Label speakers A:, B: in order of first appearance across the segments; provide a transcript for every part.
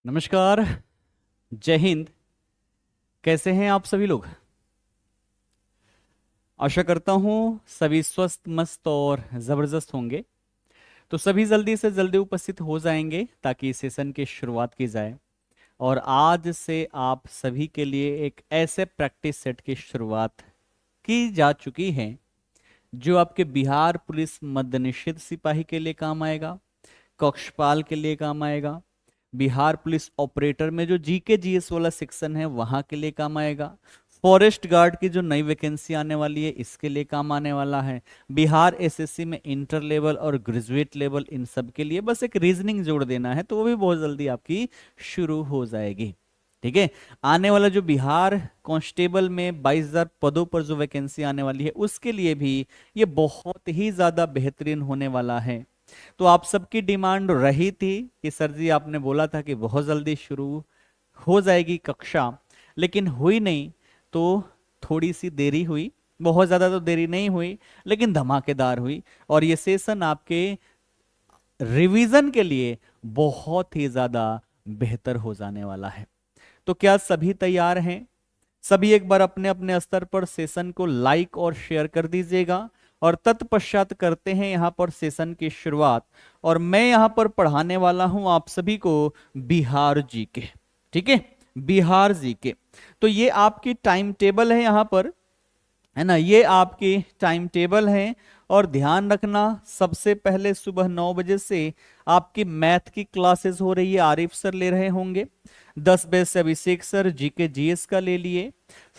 A: नमस्कार। जय हिंद। कैसे हैं आप सभी लोग? आशा करता हूं सभी स्वस्थ मस्त और ज़बरदस्त होंगे। तो सभी जल्दी से जल्दी उपस्थित हो जाएंगे ताकि इस सेशन की शुरुआत की जाए। और आज से आप सभी के लिए एक ऐसे प्रैक्टिस सेट की शुरुआत की जा चुकी है जो आपके बिहार पुलिस मद्यनिषेध सिपाही के लिए काम आएगा, कक्षपाल के लिए काम आएगा, बिहार पुलिस ऑपरेटर में जो जीके जीएस वाला सेक्शन है वहां के लिए काम आएगा, फॉरेस्ट गार्ड की जो नई वैकेंसी आने वाली है इसके लिए काम आने वाला है, बिहार एसएससी में इंटर लेवल और ग्रेजुएट लेवल इन सब के लिए बस एक रीजनिंग जोड़ देना है तो वो भी बहुत जल्दी आपकी शुरू हो जाएगी। ठीक है। आने वाला जो बिहार कांस्टेबल में 22,000 पदों पर जो वैकेंसी आने वाली है उसके लिए भी ये बहुत ही ज्यादा बेहतरीन होने वाला है। तो आप सबकी डिमांड रही थी कि सर जी आपने बोला था कि बहुत जल्दी शुरू हो जाएगी कक्षा, लेकिन हुई नहीं। तो थोड़ी सी देरी हुई, बहुत ज्यादा तो देरी नहीं हुई लेकिन धमाकेदार हुई। और ये सेशन आपके रिवीजन के लिए बहुत ही ज्यादा बेहतर हो जाने वाला है। तो क्या सभी तैयार हैं? सभी एक बार अपने अपने स्तर पर सेशन को लाइक और शेयर कर दीजिएगा। और तत्पश्चात करते हैं यहां पर सेशन की शुरुआत। और मैं यहां पर पढ़ाने वाला हूं आप सभी को बिहार जी के। ठीक है, बिहार जी के। तो ये आपकी टाइम टेबल है यहां पर, है ना, ये आपकी टाइम टेबल है। और ध्यान रखना, सबसे पहले सुबह 9 बजे से आपकी मैथ की क्लासेस हो रही है, आरिफ सर ले रहे होंगे। 10 बजे से अभिषेक सर जीके जीएस का ले लिए।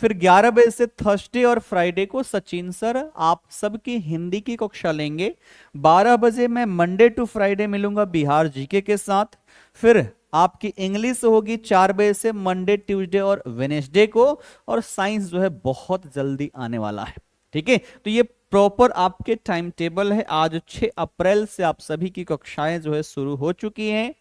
A: फिर 11 बजे से थर्सडे और फ्राइडे को सचिन सर आप सबकी हिंदी की कक्षा लेंगे। 12 बजे मैं मंडे टू फ्राइडे मिलूंगा बिहार जीके के साथ। फिर आपकी इंग्लिश होगी 4 बजे से मंडे ट्यूसडे और वेनेसडे को। और साइंस जो है बहुत जल्दी आने वाला है। ठीक है, तो ये प्रॉपर आपके टाइम टेबल है। आज 6 अप्रैल से आप सभी की कक्षाएं जो है शुरू हो चुकी हैं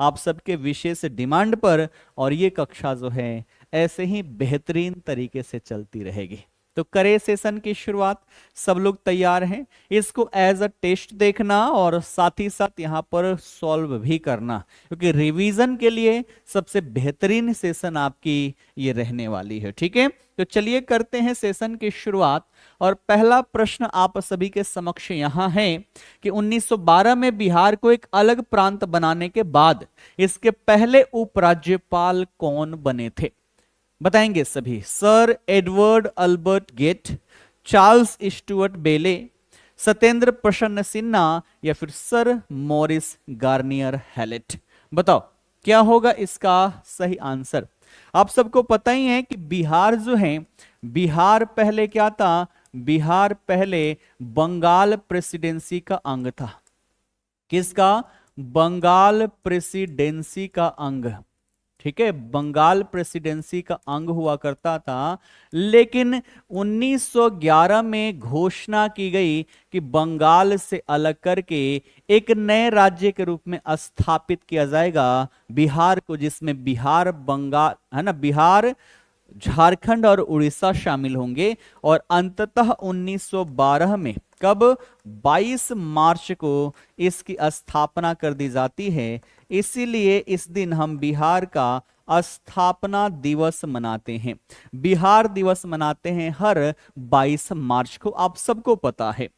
A: आप सबके विशेष डिमांड पर। और ये कक्षा जो है ऐसे ही बेहतरीन तरीके से चलती रहेगी। तो करें सेशन की शुरुआत। सब लोग तैयार हैं? इसको एज अ टेस्ट देखना और साथ ही साथ यहाँ पर सॉल्व भी करना, क्योंकि रिवीजन के लिए सबसे बेहतरीन सेशन आपकी ये रहने वाली है। ठीक है, तो चलिए करते हैं सेशन की शुरुआत। और पहला प्रश्न आप सभी के समक्ष यहां है कि 1912 में बिहार को एक अलग प्रांत बनाने के बाद इसके पहले उपराज्यपाल कौन बने थे? बताएंगे सभी। Sir Edward Albert Gait, Charles Stuart Bayley, Satyendra प्रसन्न सिन्हा, या फिर सर मॉरिस गार्नियर हैलेट। बताओ क्या होगा इसका सही आंसर। आप सबको पता ही है कि बिहार जो है, बिहार पहले क्या था? बिहार पहले बंगाल प्रेसिडेंसी का अंग था। किसका? बंगाल प्रेसिडेंसी का अंग। ठीक है, बंगाल प्रेसिडेंसी का अंग हुआ करता था। लेकिन 1911 में घोषणा की गई कि बंगाल से अलग करके एक नए राज्य के रूप में स्थापित किया जाएगा बिहार को, जिसमें बिहार, बंगाल, है ना, बिहार, झारखंड और उड़ीसा शामिल होंगे। और अंततः 1912 में, कब? 22 मार्च को इसकी स्थापना कर दी जाती है। इसीलिए इस दिन हम बिहार का स्थापना दिवस मनाते हैं। बिहार दिवस मनाते हैं हर 22 मार्च को, आप सबको पता है।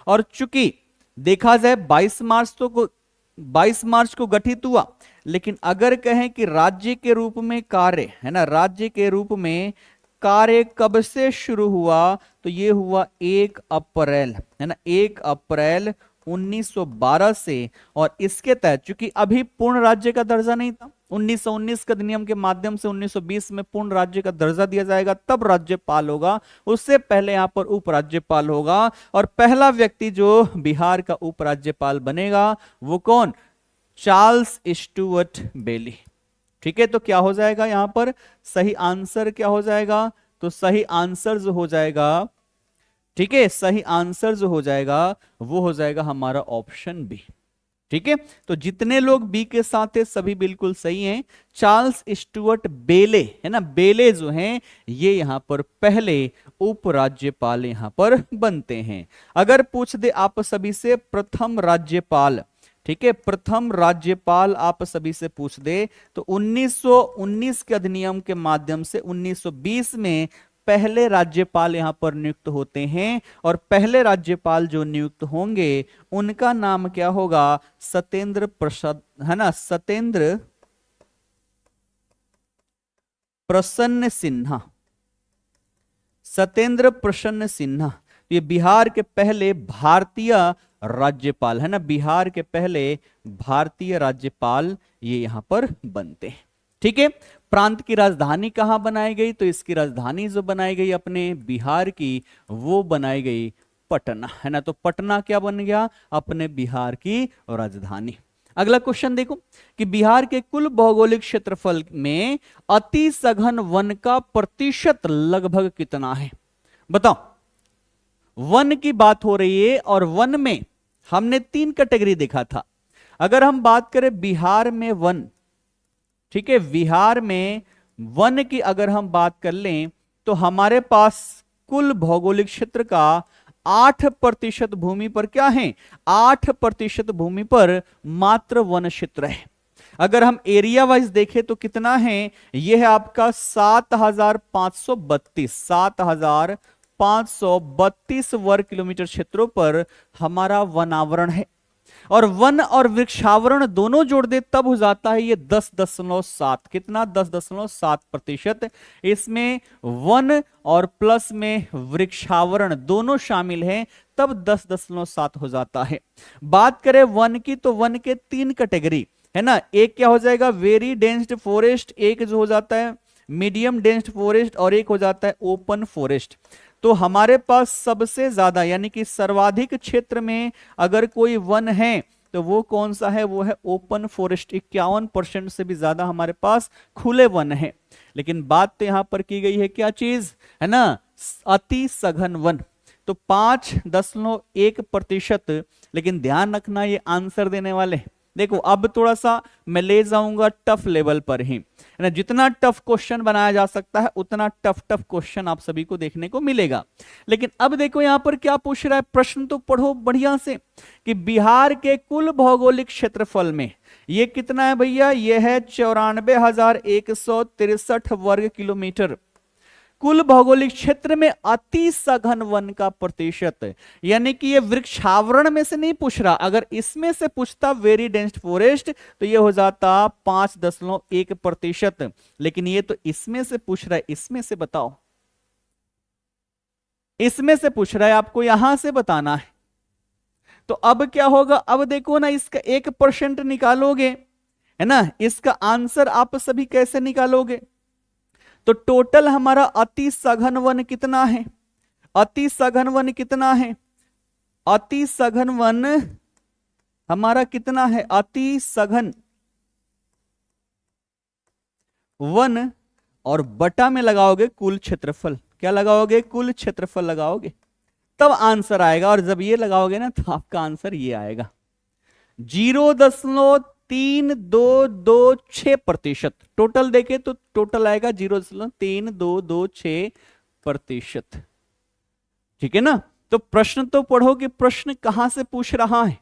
A: और चूंकि देखा जाए 22 मार्च को गठित हुआ, लेकिन अगर कहें कि राज्य के रूप में कार्य, है ना, राज्य के रूप में कार्य कब से शुरू हुआ, तो ये हुआ 1 अप्रैल, है ना, 1 अप्रैल 1912 से। और इसके तहत चूंकि अभी पूर्ण राज्य का दर्जा नहीं था, 1919 का अधिनियम के माध्यम से 1920 में पूर्ण राज्य का दर्जा दिया जाएगा, तब राज्यपाल होगा। उससे पहले यहां पर उपराज्यपाल होगा। और पहला व्यक्ति जो बिहार का उपराज्यपाल बनेगा वो कौन? चार्ल्स स्टुअर्ट बेली। ठीक है, तो क्या हो जाएगा यहां पर सही आंसर? क्या हो जाएगा? तो सही आंसर जो हो जाएगा, ठीक है, सही आंसर जो हो जाएगा वो हो जाएगा हमारा ऑप्शन बी। ठीक है, तो जितने लोग बी के साथ है सभी बिल्कुल सही हैं। चार्ल्स स्टुअर्ट बेले, है ना, बेले जो हैं ये यहां पर पहले उपराज्यपाल यहां पर बनते हैं। अगर पूछ दे आप सभी से प्रथम राज्यपाल ठीक है, प्रथम राज्यपाल आप सभी से पूछ दे तो 1919 के अधिनियम के माध्यम से 1920 में पहले राज्यपाल यहां पर नियुक्त होते हैं, और पहले राज्यपाल जो नियुक्त होंगे उनका नाम क्या होगा? सत्येंद्र प्रसाद, है ना, सत्येंद्र प्रसन्न सिन्हा। सत्येंद्र प्रसन्न सिन्हा ये बिहार के पहले भारतीय राज्यपाल, है ना, बिहार के पहले भारतीय राज्यपाल ये यहां पर बनते हैं। ठीक है, प्रांत की राजधानी कहां बनाई गई? तो इसकी राजधानी जो बनाई गई अपने बिहार की, वो बनाई गई पटना, है ना। तो पटना क्या बन गया? अपने बिहार की राजधानी। अगला क्वेश्चन देखो कि बिहार के कुल भौगोलिक क्षेत्रफल में अति सघन वन का प्रतिशत लगभग कितना है? बताओ, वन की बात हो रही है और वन में हमने 3 कैटेगरी देखा था। अगर हम बात करें बिहार में वन, ठीक है, बिहार में वन की अगर हम बात कर लें तो हमारे पास कुल भौगोलिक क्षेत्र का 8% भूमि पर क्या है? 8% भूमि पर मात्र वन क्षेत्र है। अगर हम एरिया वाइज देखें तो कितना है? यह है आपका 7,532 वर्ग किलोमीटर क्षेत्रों पर हमारा वनावरण है। और वन और वृक्षावरण दोनों जोड़ दे तब हो जाता है ये 10.7। कितना? 10.7%। इसमें वन और प्लस में वृक्षावरण दोनों शामिल हैं, तब 10.7 हो जाता है। बात करें वन की तो वन के 3 कैटेगरी, है ना। एक क्या हो जाएगा? वेरी डेंस्ड फॉरेस्ट, एक जो हो जाता है मीडियम डेंस्ड फॉरेस्ट, और एक हो जाता है ओपन फॉरेस्ट। तो हमारे पास सबसे ज्यादा यानी कि सर्वाधिक क्षेत्र में अगर कोई वन है तो वो कौन सा है? वो है ओपन फॉरेस्ट। 51% से भी ज्यादा हमारे पास खुले वन है। लेकिन बात तो यहां पर की गई है क्या चीज, है ना? अति सघन वन। तो 5.1%। लेकिन ध्यान रखना ये आंसर देने वाले, देखो अब थोड़ा सा मैं ले जाऊंगा टफ लेवल पर ही, है ना। जितना टफ क्वेश्चन बनाया जा सकता है उतना टफ क्वेश्चन आप सभी को देखने को मिलेगा। लेकिन अब देखो यहां पर क्या पूछ रहा है प्रश्न, तो पढ़ो बढ़िया से कि बिहार के कुल भौगोलिक क्षेत्रफल में ये कितना है भैया? ये है 94,163 वर्ग किलोमीटर। कुल भौगोलिक क्षेत्र में अति सघन वन का प्रतिशत, यानी कि ये वृक्षावरण में से नहीं पूछ रहा। अगर इसमें से पूछता वेरी डेंस्ड फॉरेस्ट तो ये हो जाता 5.1%। लेकिन ये तो इसमें से पूछ रहा है, इसमें से बताओ, इसमें से पूछ रहा है, आपको यहां से बताना है। तो अब क्या होगा? अब देखो ना, इसका 1% निकालोगे, है ना। इसका आंसर आप सभी कैसे निकालोगे? तो टोटल हमारा अति सघन वन कितना है? अति सघन वन कितना है? अति सघन वन हमारा कितना है? अति सघन वन और बटा में लगाओगे कुल क्षेत्रफल। क्या लगाओगे? कुल क्षेत्रफल लगाओगे, तब आंसर आएगा। और जब ये लगाओगे ना तो आपका आंसर ये आएगा 0.3226%। टोटल देखे तो टोटल आएगा 0.3226%। ठीक है ना। तो प्रश्न तो पढ़ो कि प्रश्न कहां से पूछ रहा है,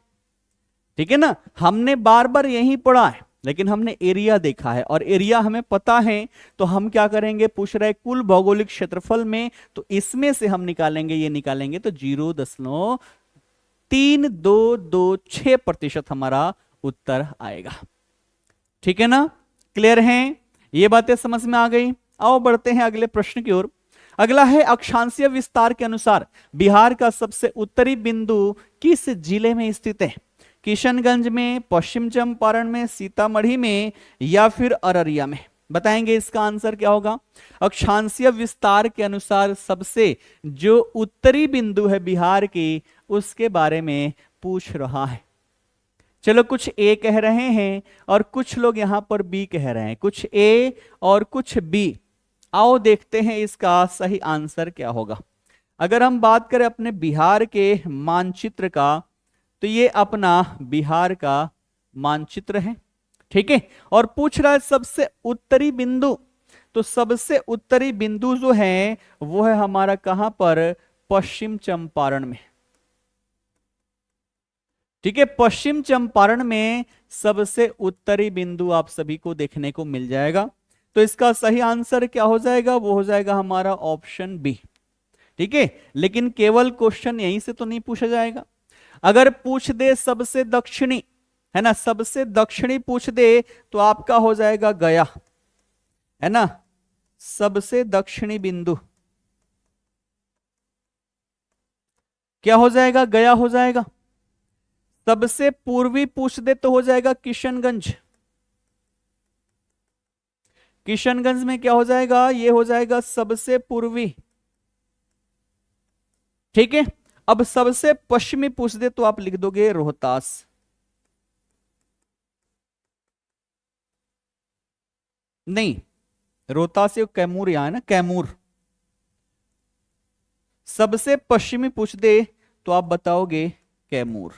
A: ठीक है ना। हमने बार बार यही पढ़ा है, लेकिन हमने एरिया देखा है और एरिया हमें पता है। तो हम क्या करेंगे? पूछ रहे कुल भौगोलिक क्षेत्रफल में, तो इसमें से हम निकालेंगे, ये निकालेंगे तो 0.3226% हमारा उत्तर आएगा। ठीक है ना, क्लियर है? ये बातें समझ में आ गई। आओ बढ़ते हैं अगले प्रश्न की ओर। अगला है अक्षांशीय विस्तार के अनुसार बिहार का सबसे उत्तरी बिंदु किस जिले में स्थित है? किशनगंज में, पश्चिम चंपारण में, सीतामढ़ी में या फिर अररिया में? बताएंगे इसका आंसर क्या होगा। अक्षांशीय विस्तार के अनुसार सबसे जो उत्तरी बिंदु है बिहार की, उसके बारे में पूछ रहा है। चलो, कुछ ए कह रहे हैं और कुछ लोग यहां पर बी कह रहे हैं, कुछ ए और कुछ बी। आओ देखते हैं इसका सही आंसर क्या होगा। अगर हम बात करें अपने बिहार के मानचित्र का, तो ये अपना बिहार का मानचित्र है, ठीक है। और पूछ रहा है सबसे उत्तरी बिंदु, तो सबसे उत्तरी बिंदु जो है वो है हमारा कहां पर? पश्चिम चंपारण में। ठीक है, पश्चिम चंपारण में सबसे उत्तरी बिंदु आप सभी को देखने को मिल जाएगा। तो इसका सही आंसर क्या हो जाएगा, वो हो जाएगा हमारा ऑप्शन बी। ठीक है, लेकिन केवल क्वेश्चन यहीं से तो नहीं पूछा जाएगा। अगर पूछ दे सबसे दक्षिणी, है ना, सबसे दक्षिणी पूछ दे तो आपका हो जाएगा गया, है ना, सबसे दक्षिणी बिंदु क्या हो जाएगा, गया हो जाएगा। सबसे पूर्वी पूछ दे तो हो जाएगा किशनगंज। किशनगंज में क्या हो जाएगा, ये हो जाएगा सबसे पूर्वी। ठीक है, अब सबसे पश्चिमी पूछ दे तो आप लिख दोगे रोहतास। नहीं, रोहतास ये कैमूर यहां है ना, कैमूर। सबसे पश्चिमी पूछ दे तो आप बताओगे कैमूर।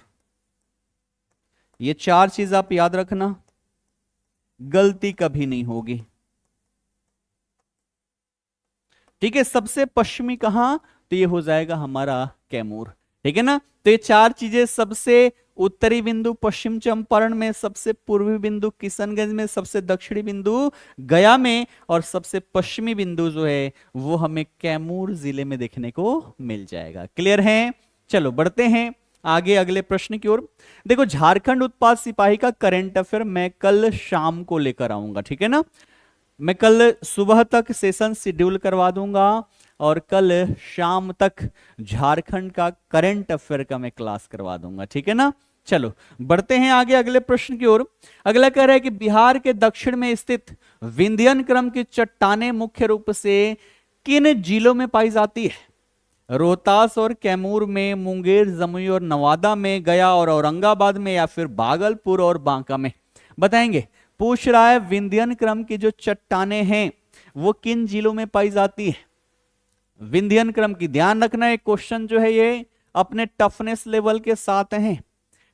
A: ये चार चीज आप याद रखना, गलती कभी नहीं होगी। ठीक है, सबसे पश्चिमी कहां, तो ये हो जाएगा हमारा कैमूर। ठीक है ना, तो ये चार चीजें, सबसे उत्तरी बिंदु पश्चिम चंपारण में, सबसे पूर्वी बिंदु किशनगंज में, सबसे दक्षिणी बिंदु गया में, और सबसे पश्चिमी बिंदु जो है वो हमें कैमूर जिले में देखने को मिल जाएगा। क्लियर है? चलो बढ़ते हैं आगे अगले प्रश्न की ओर। देखो, झारखंड उत्पाद सिपाही का करंट अफेयर मैं कल शाम को लेकर आऊंगा। ठीक है ना, मैं कल सुबह तक सेशन शेड्यूल करवा दूंगा और कल शाम तक झारखंड का करंट अफेयर का मैं क्लास करवा दूंगा। ठीक है ना, चलो बढ़ते हैं आगे अगले प्रश्न की ओर। अगला कह रहा है कि बिहार के दक्षिण में स्थित विंध्यन क्रम की चट्टानें मुख्य रूप से किन जिलों में पाई जाती है? रोहतास और कैमूर में, मुंगेर, जमुई और नवादा में, गया और औरंगाबाद में, या फिर भागलपुर और बांका में? बताएंगे। पूछ रहा है विंध्यन क्रम की जो चट्टानें हैं वो किन जिलों में पाई जाती है। विंध्यन क्रम की, ध्यान रखना है क्वेश्चन जो है ये अपने टफनेस लेवल के साथ है।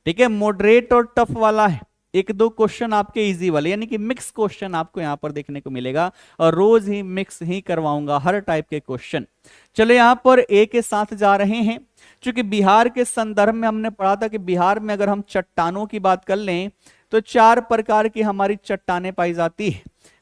A: ठीक है, मॉडरेट और टफ वाला है। एक दो क्वेश्चन आपके इजी वाले, यानी कि मिक्स क्वेश्चन आपको यहां पर देखने को मिलेगा, और रोज ही मिक्स ही करवाऊंगा हर टाइप के क्वेश्चन। चलो यहां पर ए के साथ जा रहे हैं। क्योंकि बिहार के संदर्भ में हमने पढ़ा था कि बिहार में अगर हम चट्टानों की बात कर लें तो चार प्रकार की हमारी चट्टानें पाई जाती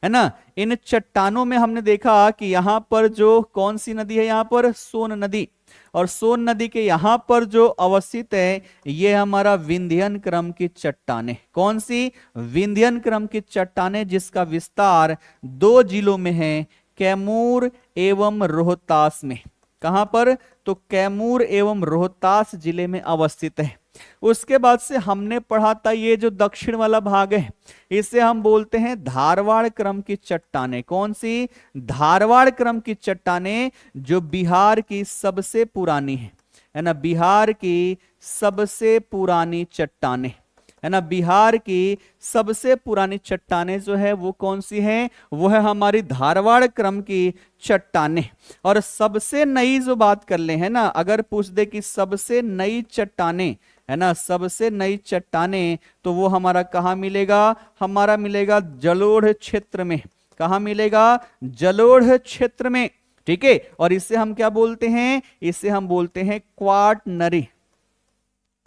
A: है ना। इन चट्टानों में हमने देखा कि यहां पर जो कौन सी नदी है, यहां पर सोन नदी, और सोन नदी के यहां पर जो अवस्थित है ये हमारा विंध्यन क्रम की चट्टानें। कौन सी? विंध्यन क्रम की चट्टानें, जिसका विस्तार दो जिलों में है, कैमूर एवं रोहतास में। कहां पर? तो कैमूर एवं रोहतास जिले में अवस्थित है। उसके बाद से हमने पढ़ा था ये जो दक्षिण वाला भाग है इसे हम बोलते हैं धारवाड़ क्रम की चट्टानें। कौन सी? धारवाड़ क्रम की चट्टानें, जो बिहार की सबसे पुरानी है ना, बिहार की सबसे पुरानी चट्टानें, है ना। बिहार की सबसे पुरानी चट्टानें जो है वो कौन सी है? वो है हमारी धारवाड़ क्रम की चट्टानें। और सबसे नई जो बात कर ले, है ना, अगर पूछ दे कि सबसे नई चट्टानें, है ना, सबसे नई चट्टानें, तो वो हमारा कहां मिलेगा? हमारा मिलेगा जलोढ़ क्षेत्र में। कहां मिलेगा? जलोढ़ क्षेत्र में। ठीक है, और इसे हम क्या बोलते हैं? इसे हम बोलते हैं क्वाटनरी।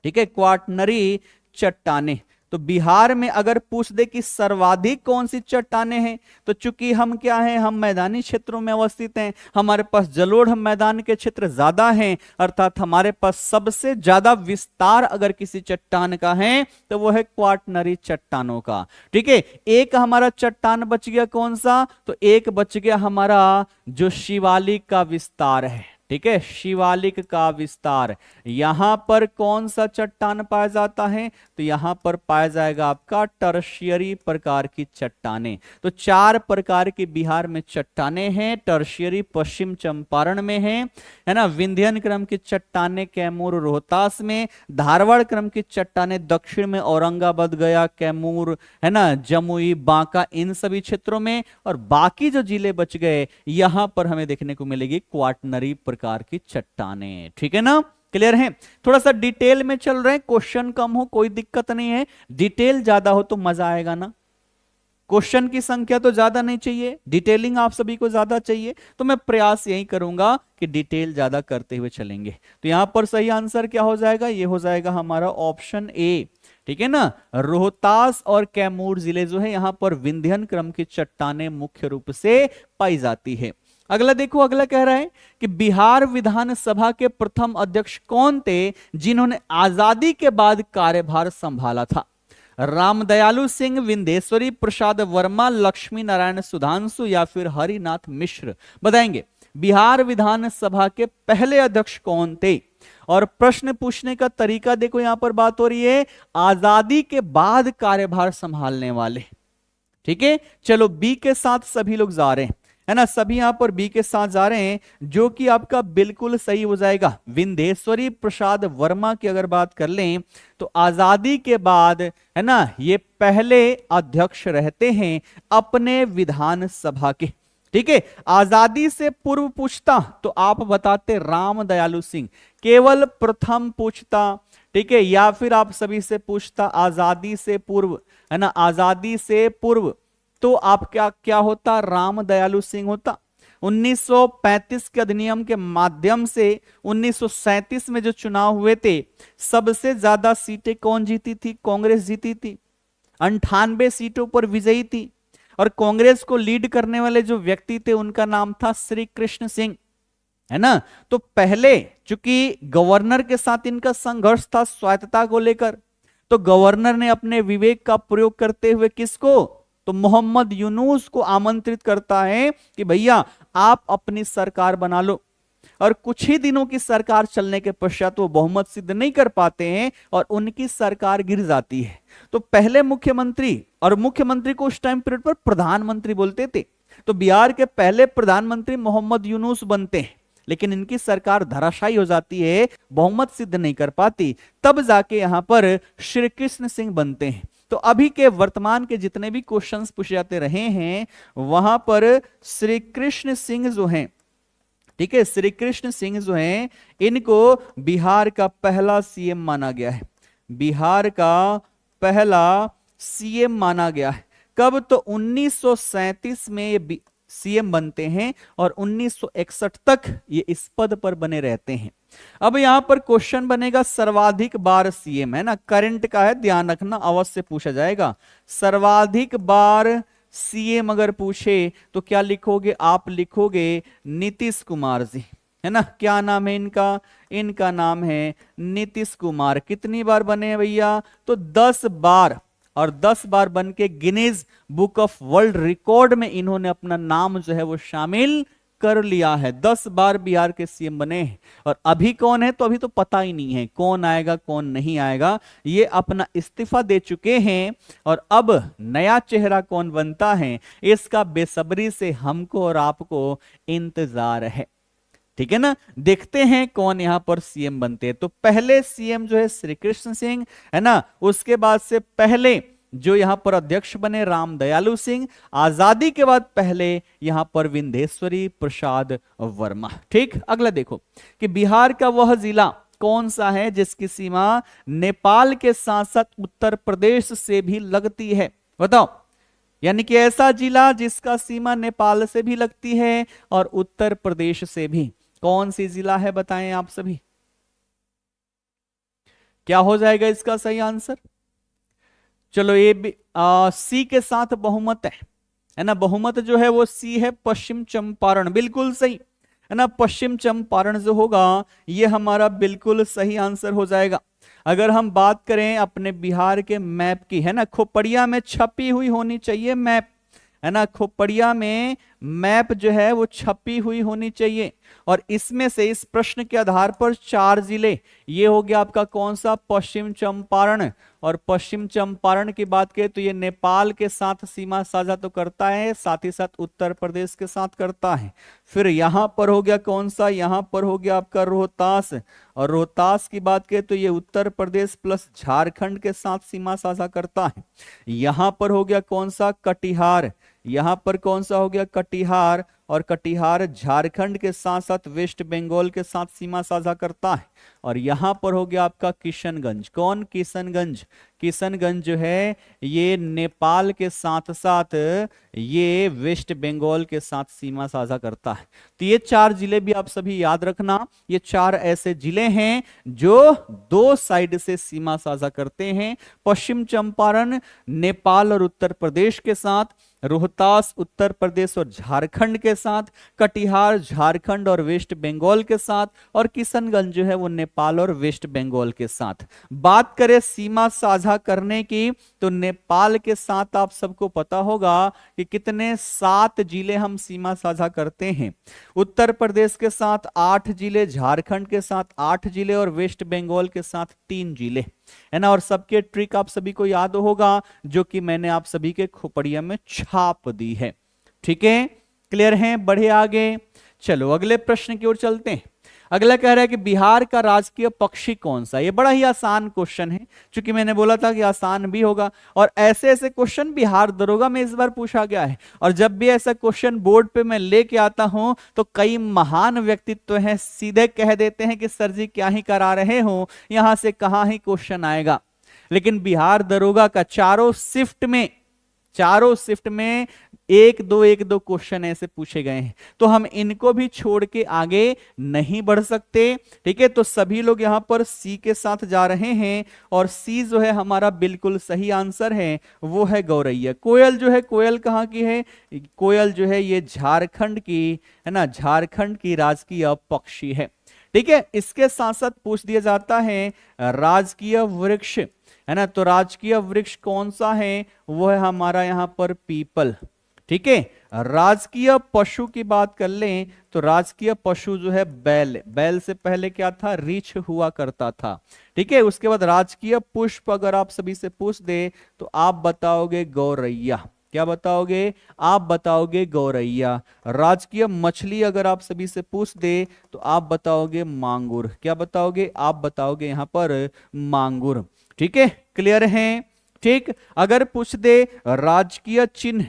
A: ठीक है, क्वाटनरी चट्टानें। तो बिहार में अगर पूछ दे कि सर्वाधिक कौन सी चट्टानें हैं, तो चूंकि हम क्या हैं, हम मैदानी क्षेत्रों में अवस्थित हैं, हमारे पास जलोढ़ मैदान के क्षेत्र ज्यादा हैं, अर्थात हमारे पास सबसे ज्यादा विस्तार अगर किसी चट्टान का है तो वो है क्वाटनरी चट्टानों का। ठीक है, एक हमारा चट्टान बच गया, कौन सा? तो एक बच गया हमारा जो शिवालिक का विस्तार है। ठीक है, शिवालिक का विस्तार। यहां पर कौन सा चट्टान पाया जाता है? तो यहां पर पाया जाएगा आपका टर्शियरी प्रकार की चट्टानें। तो चार प्रकार की बिहार में चट्टानें हैं। टर्शियरी पश्चिम चंपारण में है ना। विंध्यन क्रम की चट्टानें कैमूर रोहतास में। धारवाड़ क्रम की चट्टानें दक्षिण में औरंगाबाद, गया, कैमूर, है ना, जमुई, बांका, इन सभी क्षेत्रों में। और बाकी जो जिले बच गए यहां पर हमें देखने को मिलेगी क्वाटनरी प्रकार की चट्टानें। ठीक है ना, क्लियर है? थोड़ा सा डिटेल में चल रहे हैं, क्वेश्चन कम हो कोई दिक्कत नहीं है, डिटेल ज्यादा हो तो मजा आएगा ना। क्वेश्चन की संख्या तो ज्यादा नहीं चाहिए, डिटेलिंग आप सभी को ज्यादा चाहिए, तो मैं प्रयास यही करूंगा कि डिटेल ज्यादा करते हुए चलेंगे। तो यहां पर सही आंसर क्या हो जाएगा, ये हो जाएगा हमारा ऑप्शन ए। ठीक है ना, रोहतास और कैमूर जिले जो है यहां पर विंध्यन क्रम की चट्टानें मुख्य रूप से पाई जाती है। अगला देखो, अगला कह रहा है कि बिहार विधानसभा के प्रथम अध्यक्ष कौन थे जिन्होंने आजादी के बाद कार्यभार संभाला था। रामदयालु सिंह, विंदेश्वरी प्रसाद वर्मा, लक्ष्मी नारायण सुधांशु या फिर हरिनाथ मिश्र। बताएंगे बिहार विधानसभा के पहले अध्यक्ष कौन थे। और प्रश्न पूछने का तरीका देखो, यहां पर बात हो रही है आजादी के बाद कार्यभार संभालने वाले। ठीक है, चलो बी के साथ सभी लोग जा रहे हैं, है ना, सभी यहां पर बी के साथ जा रहे हैं, जो कि आपका बिल्कुल सही हो जाएगा। विंध्येश्वरी प्रसाद वर्मा की अगर बात कर लें तो आजादी के बाद, है ना, ये पहले अध्यक्ष रहते हैं अपने विधानसभा के। ठीक है, आजादी से पूर्व पूछता तो आप बताते रामदयालु सिंह, केवल प्रथम पूछता, ठीक है, या फिर आप सभी से पूछता आजादी से पूर्व, है ना, आजादी से पूर्व, तो आप क्या क्या होता, रामदयालु सिंह होता। 1935 के अधिनियम के माध्यम से 1937 में जो चुनाव हुए थे, सबसे ज्यादा सीटें कौन जीती थी, कांग्रेस जीती थी, 98 सीटों पर विजयी थी। और कांग्रेस को लीड करने वाले जो व्यक्ति थे उनका नाम था श्री कृष्ण सिंह, है ना। तो पहले चूंकि गवर्नर के साथ इनका संघर्ष था स्वायत्तता को लेकर, तो गवर्नर ने अपने विवेक का प्रयोग करते हुए किसको, तो मोहम्मद यूनुस को आमंत्रित करता है कि भैया आप अपनी सरकार बना लो। और कुछ ही दिनों की सरकार चलने के पश्चात वो बहुमत सिद्ध नहीं कर पाते हैं और उनकी सरकार गिर जाती है। तो पहले मुख्यमंत्री, और मुख्यमंत्री को उस टाइम पीरियड पर प्रधानमंत्री बोलते थे, तो बिहार के पहले प्रधानमंत्री मोहम्मद यूनुस बनते हैं, लेकिन इनकी सरकार धराशायी हो जाती है, बहुमत सिद्ध नहीं कर पाती, तब जाके यहां पर श्री कृष्ण सिंह बनते हैं। तो अभी के वर्तमान के जितने भी क्वेश्चंस पूछे जाते रहे हैं वहां पर श्री कृष्ण सिंह जो हैं, ठीक है, श्री कृष्ण सिंह जो हैं, इनको बिहार का पहला सीएम माना गया है, बिहार का पहला सीएम माना गया है। कब, तो 1937 में ये सीएम बनते हैं और 1961 तक ये इस पद पर बने रहते हैं। अब यहां पर क्वेश्चन बनेगा सर्वाधिक बार सीएम, है ना, करंट का है, ध्यान रखना, अवश्य पूछा जाएगा। सर्वाधिक बार सीएम अगर पूछे तो क्या लिखोगे, आप लिखोगे नीतीश कुमार जी, है ना। क्या नाम है इनका, इनका नाम है नीतीश कुमार। कितनी बार बने हैं भैया, तो 10 बार, और 10 बार बन के Guinness book of world record में इन्होंने अपना नाम जो है वो शामिल कर लिया है। 10 बार बिहार के सीएम बने हैं। और अभी कौन है, तो अभी तो पता ही नहीं है कौन आएगा कौन नहीं आएगा, ये अपना इस्तीफा दे चुके हैं और अब नया चेहरा कौन बनता है इसका बेसब्री से हमको और आपको इंतजार है। ठीक है ना, देखते हैं कौन यहां पर सीएम बनते हैं। तो पहले सीएम जो है श्री कृष्ण सिंह, है ना, उसके बाद से पहले जो यहां पर अध्यक्ष बने रामदयालु सिंह, आजादी के बाद पहले यहां पर विंध्येश्वरी प्रसाद वर्मा। ठीक, अगला देखो कि बिहार का वह जिला कौन सा है जिसकी सीमा नेपाल के साथ साथ उत्तर प्रदेश से भी लगती है, बताओ। यानी कि ऐसा जिला जिसका सीमा नेपाल से भी लगती है और उत्तर प्रदेश से भी, कौन सी जिला है बताएं आप सभी, क्या हो जाएगा इसका सही आंसर। चलो ये भी सी के साथ बहुमत है ना, बहुमत जो है वो सी है, पश्चिम चंपारण, बिल्कुल सही, है ना। पश्चिम चंपारण जो होगा ये हमारा बिल्कुल सही आंसर हो जाएगा। अगर हम बात करें अपने बिहार के मैप की, है ना, खोपड़िया में छपी हुई होनी चाहिए मैप, है ना, खोपड़िया में मैप जो है वो छपी हुई होनी चाहिए। और इसमें से इस प्रश्न के आधार पर 4 जिले, ये हो गया आपका कौन सा, पश्चिम चंपारण। और पश्चिम चंपारण की बात करें तो ये नेपाल के साथ सीमा साझा तो करता है, साथ ही साथ उत्तर प्रदेश के साथ करता है। फिर यहां पर हो गया कौन सा, यहां पर हो गया आपका रोहतास। और रोहतास की बात करें तो ये उत्तर प्रदेश प्लस झारखंड के साथ सीमा साझा करता है। यहां पर हो गया कौन सा, कटिहार, यहां पर कौन सा हो गया, कटिहार। और कटिहार झारखंड के साथ साथ वेस्ट बंगाल के साथ सीमा साझा करता है। और यहां पर हो गया आपका किशनगंज। कौन? किशनगंज। किशनगंज जो है ये नेपाल के साथ साथ ये वेस्ट बंगाल के साथ सीमा साझा करता है। तो ये 4 जिले भी आप सभी याद रखना, ये 4 ऐसे जिले हैं जो 2 साइड से सीमा साझा करते हैं। पश्चिम चंपारण नेपाल और उत्तर प्रदेश के साथ, रोहतास उत्तर प्रदेश और झारखंड के साथ, कटिहार झारखंड और वेस्ट बंगाल के साथ, और किशनगंज जो है वो नेपाल और वेस्ट बंगाल के साथ। बात करें सीमा साझा करने की, तो नेपाल के साथ आप सबको पता होगा कि कितने 7 जिले हम सीमा साझा करते हैं। उत्तर प्रदेश के साथ 8 जिले, झारखंड के साथ 8 जिले और वेस्ट बंगाल के साथ 3 जिले, है ना। और सबके ट्रिक आप सभी को याद होगा जो कि मैंने आप सभी के खोपड़िया में छाप दी है। ठीक है, क्लियर है? बढ़े आगे, चलो अगले प्रश्न की ओर चलते हैं। अगला कह रहा है कि बिहार का राजकीय पक्षी कौन सा? ये बड़ा ही आसान क्वेश्चन है, क्योंकि मैंने बोला था कि आसान भी होगा, और ऐसे ऐसे क्वेश्चन बिहार दरोगा में इस बार पूछा गया है। और जब भी ऐसा क्वेश्चन बोर्ड पे मैं लेके आता हूं तो कई महान व्यक्तित्व हैं, सीधे कह देते हैं कि सर जी क्या ही करा रहे हो, यहां से कहां ही क्वेश्चन आएगा। लेकिन बिहार दरोगा का चारों शिफ्ट में एक दो क्वेश्चन ऐसे पूछे गए हैं, तो हम इनको भी छोड़ के आगे नहीं बढ़ सकते। ठीक है, तो सभी लोग यहां पर सी के साथ जा रहे हैं, और सी जो है हमारा बिल्कुल सही आंसर है, वो है गौरैया। कोयल जो है, कोयल कहां की है? कोयल जो है ये झारखंड की, है ना, झारखंड की राजकीय पक्षी है। ठीक है, इसके साथ साथ पूछ दिया जाता है राजकीय वृक्ष, है ना। तो राजकीय वृक्ष कौन सा है? वो है हमारा यहां पर पीपल। ठीक है, राजकीय पशु की बात कर लें तो राजकीय पशु जो है बैल। बैल से पहले क्या था? रीछ हुआ करता था। ठीक है, उसके बाद राजकीय पुष्प अगर आप सभी से पूछ दे तो आप बताओगे गौरैया। क्या बताओगे? आप बताओगे गौरैया। राजकीय मछली अगर आप सभी से पूछ दे तो आप बताओगे मांगुर। क्या बताओगे? आप बताओगे यहां पर मांगुर। ठीक है, क्लियर है? ठीक, अगर पूछ दे राजकीय चिन्ह,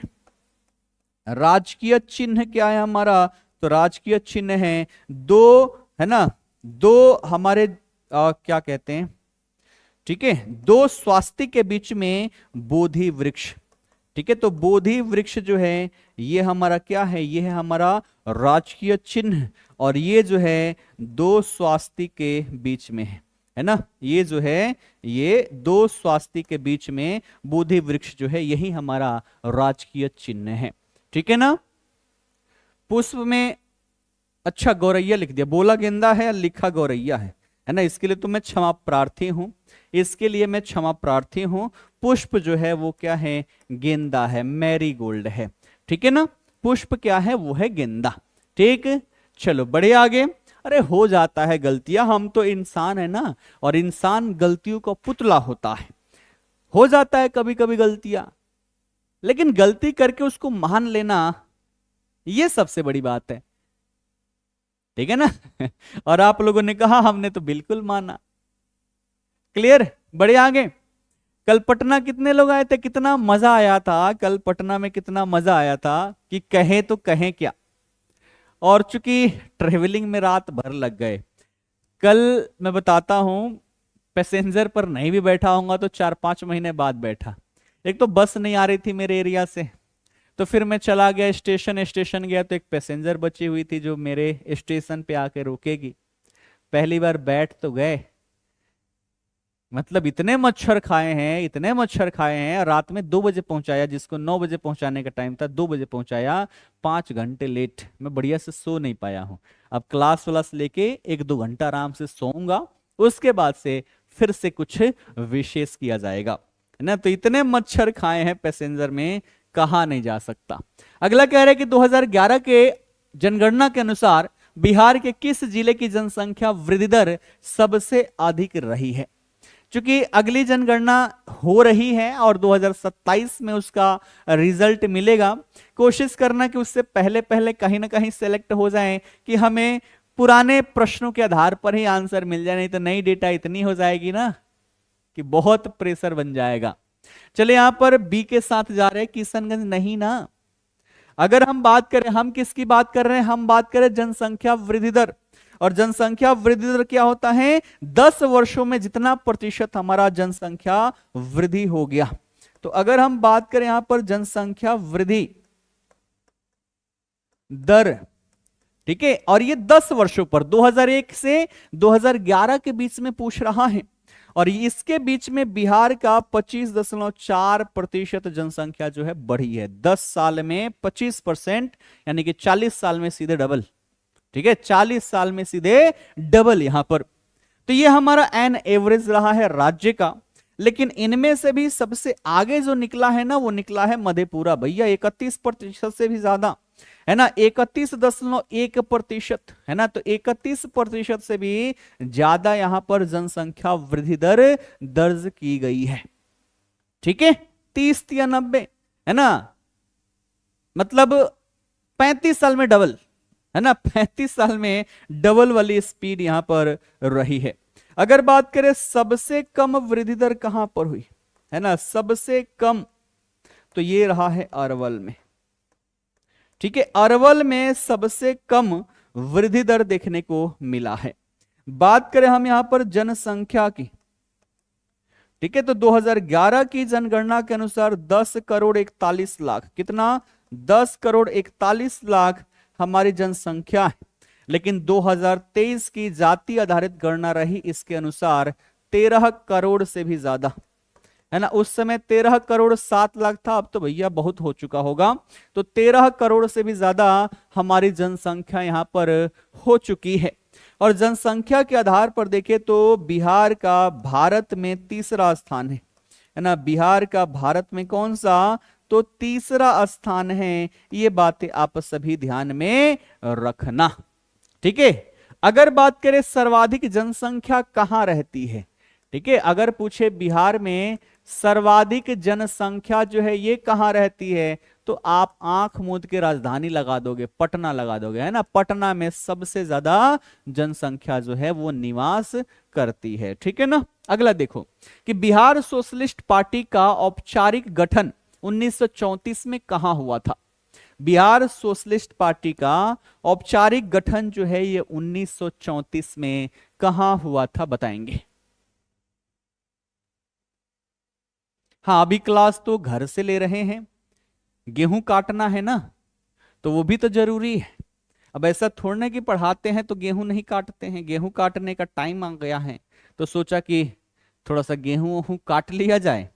A: राजकीय चिन्ह क्या है हमारा? तो राजकीय चिन्ह है 2, है ना, 2 हमारे क्या कहते हैं, ठीक है, 2 स्वास्तिक के बीच में बोधि वृक्ष। ठीक है, तो बोधि वृक्ष जो है ये हमारा क्या है? ये है हमारा राजकीय चिन्ह, और ये जो है 2 स्वास्तिक के बीच में है ना। ये जो है ये 2 स्वास्तिक के बीच में बोधि वृक्ष जो है यही हमारा राजकीय चिन्ह है। ठीक है ना। पुष्प में अच्छा गौरैया लिख दिया, बोला गेंदा है, लिखा गौरैया है ना। इसके लिए तो मैं क्षमा प्रार्थी हूं, इसके लिए मैं क्षमा प्रार्थी हूं। पुष्प जो है वो क्या है? गेंदा है, मैरीगोल्ड है। ठीक है ना, पुष्प क्या है? वो है गेंदा। ठीक, चलो बढ़े आगे। अरे हो जाता है गलतियां, हम तो इंसान है ना, और इंसान गलतियों का पुतला होता है। हो जाता है कभी कभी गलतियां, लेकिन गलती करके उसको मान लेना ये सबसे बड़ी बात है। ठीक है ना। और आप लोगों ने कहा हमने तो बिल्कुल माना। क्लियर? बढ़े आगे। कल पटना कितने लोग आए थे? कितना मजा आया था कल पटना में, कितना मजा आया था कि कहें तो कहें क्या। और चूंकि ट्रेवलिंग में रात भर लग गए, कल मैं बताता हूं पैसेंजर पर नहीं भी बैठा होऊंगा तो 4-5 महीने बाद बैठा। एक तो बस नहीं आ रही थी मेरे एरिया से, तो फिर मैं चला गया स्टेशन गया तो एक पैसेंजर बची हुई थी जो मेरे स्टेशन पे आके रुकेगी। पहली बार बैठ तो गए, मतलब इतने मच्छर खाए हैं, इतने मच्छर खाए हैं। रात में 2 बजे पहुंचाया, जिसको 9 बजे पहुंचाने का टाइम था 2 बजे पहुंचाया, 5 घंटे लेट। मैं बढ़िया से सो नहीं पाया हूं। अब क्लास व्लास लेके 1-2 घंटा आराम से सोऊंगा, उसके बाद से फिर से कुछ विशेष किया जाएगा, है ना। तो इतने मच्छर खाए हैं पैसेंजर में, कहा नहीं जा सकता। अगला कह रहे हैं कि 2011 के जनगणना के अनुसार बिहार के किस जिले की जनसंख्या वृद्धि दर सबसे अधिक रही है? क्योंकि अगली जनगणना हो रही है और 2027 में उसका रिजल्ट मिलेगा। कोशिश करना कि उससे पहले पहले कहीं ना कहीं सेलेक्ट हो जाए कि हमें पुराने प्रश्नों के आधार पर ही आंसर मिल जाए, नहीं तो नई डेटा इतनी हो जाएगी ना कि बहुत प्रेशर बन जाएगा। चले यहां पर बी के साथ जा रहे हैं, किशनगंज नहीं ना। अगर हम बात करें, हम किसकी बात कर रहे हैं? हम बात करें जनसंख्या वृद्धि दर। और जनसंख्या वृद्धि दर क्या होता है? 10 वर्षों में जितना प्रतिशत हमारा जनसंख्या वृद्धि हो गया। तो अगर हम बात करें यहां पर जनसंख्या वृद्धि दर, ठीक है, और ये 10 वर्षों पर 2001 से 2011 के बीच में पूछ रहा है, और इसके बीच में बिहार का 25.4% जनसंख्या जो है बढ़ी है। 10 साल में 25%, यानी कि 40 साल में सीधे डबल। ठीक है, 40 साल में सीधे डबल यहां पर। तो ये हमारा एन एवरेज रहा है राज्य का। लेकिन इनमें से भी सबसे आगे जो निकला है ना, वो निकला है मधेपुरा भैया, 31% से भी ज्यादा, है ना, 31.1%, है ना। तो 31% से भी ज्यादा यहां पर जनसंख्या वृद्धि दर दर्ज की गई है। ठीक है, 30 या 90, है ना, मतलब 35 साल में डबल, है ना, 35 साल में डबल वाली स्पीड यहां पर रही है। अगर बात करें सबसे कम वृद्धि दर कहां पर हुई, है ना, सबसे कम, तो ये रहा है अरवल में। ठीक है, अरवल में सबसे कम वृद्धि दर देखने को मिला है। बात करें हम यहां पर जनसंख्या की, ठीक है, तो 2011 की जनगणना के अनुसार 10 करोड़ 41 लाख, कितना, 10 करोड़ 41 लाख हमारी जनसंख्या है। लेकिन 2023 की जाति आधारित गणना रही, इसके अनुसार 13 करोड़ से भी ज्यादा, है ना। उस समय 13 करोड़ 7 लाख था, अब तो भैया बहुत हो चुका होगा। तो 13 करोड़ से भी ज्यादा हमारी जनसंख्या यहां पर हो चुकी है। और जनसंख्या के आधार पर देखें तो बिहार का भारत में तीसरा स्थान है ना। बिहार का भारत में कौन सा, तो तीसरा स्थान है। ये बातें आप सभी ध्यान में रखना। ठीक है, अगर बात करें सर्वाधिक जनसंख्या कहां रहती है, ठीक है, अगर पूछे बिहार में सर्वाधिक जनसंख्या जो है ये कहां रहती है, तो आप आंख मूंद के राजधानी लगा दोगे, पटना लगा दोगे, है ना। पटना में सबसे ज्यादा जनसंख्या जो है वो निवास करती है। ठीक है ना। अगला देखो कि बिहार सोशलिस्ट पार्टी का औपचारिक गठन 1934 में कहां हुआ था। बिहार सोशलिस्ट पार्टी का औपचारिक गठन जो है ये 1934 में कहां हुआ था, बताएंगे। हाँ, अभी क्लास तो घर से ले रहे हैं, गेहूं काटना है ना, तो वो भी तो जरूरी है। अब ऐसा थोड़ना कि पढ़ाते हैं तो गेहूं नहीं काटते हैं, गेहूं काटने का टाइम आ गया है, तो सोचा कि थोड़ा सा गेहूं वहूं काट लिया जाए,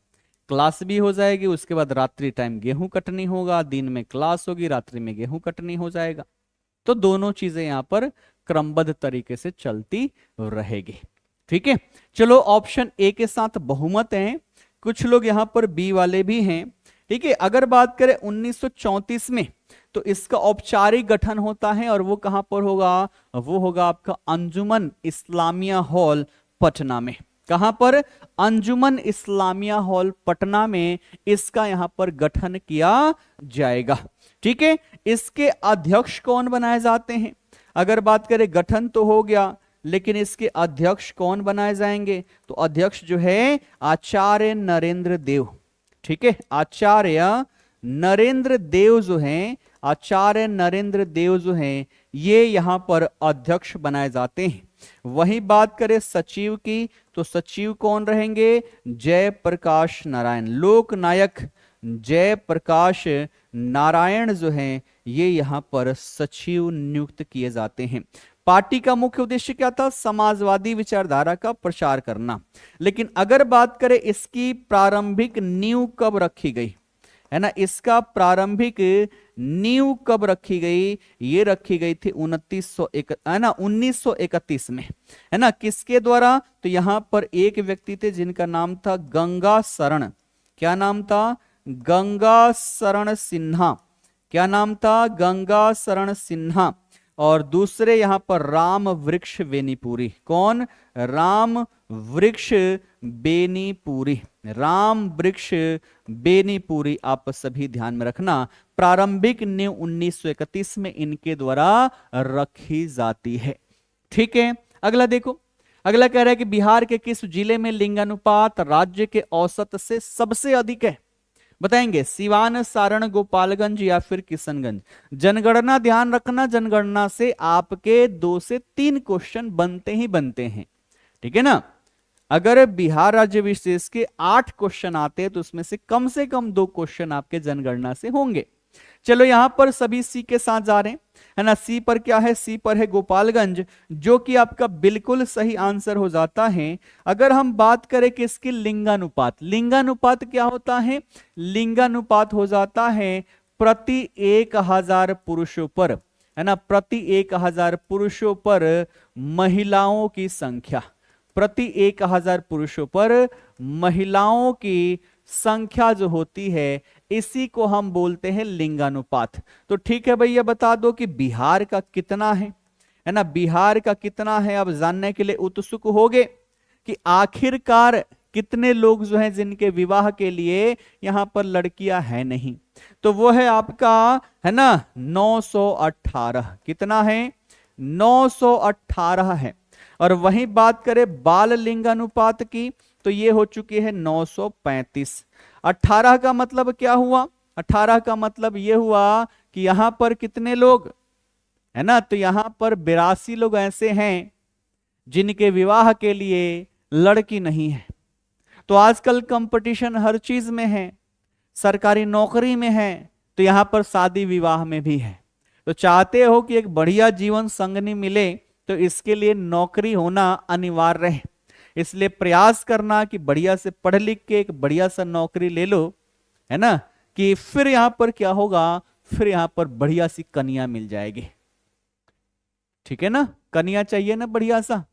A: क्लास भी हो जाएगी, उसके बाद रात्रि टाइम गेहूं कटनी होगा, दिन में क्लास होगी, रात्रि में गेहूं कटनी हो जाएगा। तो दोनों चीजें यहां पर क्रमबद्ध तरीके से चलती रहेगी। ठीक है, चलो ऑप्शन ए के साथ बहुमत है, कुछ लोग यहां पर बी वाले भी हैं। ठीक है, अगर बात करें 1934 में, तो इसका औपचारिक गठन होता है, और वो कहां पर होगा, वो होगा आपका अंजुमन इस्लामिया हॉल पटना में। कहां पर, अंजुमन इस्लामिया हॉल पटना में इसका यहां पर गठन किया जाएगा। ठीक है, इसके अध्यक्ष कौन बनाए जाते हैं, अगर बात करें गठन तो हो गया, लेकिन इसके अध्यक्ष कौन बनाए जाएंगे, तो अध्यक्ष जो है आचार्य नरेंद्र देव। ठीक है, आचार्य नरेंद्र देव जो हैं, आचार्य नरेंद्र देव जो हैं, ये यहां पर अध्यक्ष बनाए जाते हैं। वही बात करें सचिव की, तो सचिव कौन रहेंगे, जयप्रकाश नारायण, लोकनायक जयप्रकाश नारायण जो हैं, ये यहां पर सचिव नियुक्त किए जाते हैं। पार्टी का मुख्य उद्देश्य क्या था, समाजवादी विचारधारा का प्रचार करना। लेकिन अगर बात करें इसकी प्रारंभिक नींव कब रखी गई, है ना, इसका प्रारंभिक नींव कब रखी गई, ये रखी गई थी 1931 में, है ना। किसके द्वारा, तो यहां पर एक व्यक्ति थे जिनका नाम था गंगा शरण, क्या नाम था, गंगा शरण सिन्हा, क्या नाम था, गंगा शरण सिन्हा। और दूसरे यहां पर राम वृक्ष बेनीपुरी, कौन, राम वृक्ष बेनीपुरी, राम वृक्ष बेनीपुरी, आप सभी ध्यान में रखना। प्रारंभिक नींव 1931 में इनके द्वारा रखी जाती है। ठीक है, अगला देखो, अगला कह रहा है कि बिहार के किस जिले में लिंगानुपात राज्य के औसत से सबसे अधिक है। बताएंगे सिवान, सारण, गोपालगंज या फिर किशनगंज। जनगणना ध्यान रखना, जनगणना से आपके 2 से 3 क्वेश्चन बनते ही बनते हैं, ठीक है ना। अगर बिहार राज्य विशेष के 8 क्वेश्चन आते हैं तो उसमें से कम 2 क्वेश्चन आपके जनगणना से होंगे। चलो यहां पर सभी सी के साथ जा रहे हैं, है ना। सी पर क्या है, सी पर है गोपालगंज, जो कि आपका बिल्कुल सही आंसर हो जाता है। अगर हम बात करें कि इसकी लिंगानुपात, लिंगानुपात क्या होता है, लिंगानुपात हो जाता है प्रति 1000 पुरुषों पर, है ना, प्रति 1000 पुरुषों पर महिलाओं की संख्या, प्रति 1000 पुरुषों पर महिलाओं की संख्या जो होती है, इसी को हम बोलते हैं लिंगानुपात। तो ठीक है भैया, बता दो कि बिहार का कितना है ना, बिहार का कितना है। अब जानने के लिए उत्सुक होगे कि आखिरकार कितने लोग जो हैं जिनके विवाह के लिए यहां पर लड़कियां हैं नहीं, तो वो है आपका, है ना, 918। कितना है, 918 है। और वहीं बात करें बाल लिंगानुपात की, तो ये हो चुकी है 935। 18 का मतलब क्या हुआ, 18 का मतलब ये हुआ कि यहां पर कितने लोग, है ना, तो यहां पर 82 लोग ऐसे हैं जिनके विवाह के लिए लड़की नहीं है। तो आजकल कंपटीशन हर चीज में है, सरकारी नौकरी में है, तो यहां पर शादी विवाह में भी है। तो चाहते हो कि एक बढ़िया जीवन संगनी मिले, तो इसके लिए नौकरी होना अनिवार्य है। इसलिए प्रयास करना कि बढ़िया से पढ़ लिख के एक बढ़िया सा नौकरी ले लो, है ना, कि फिर यहां पर क्या होगा, फिर यहां पर बढ़िया सी कन्या मिल जाएगी। ठीक है ना, कन्या चाहिए ना बढ़िया सा।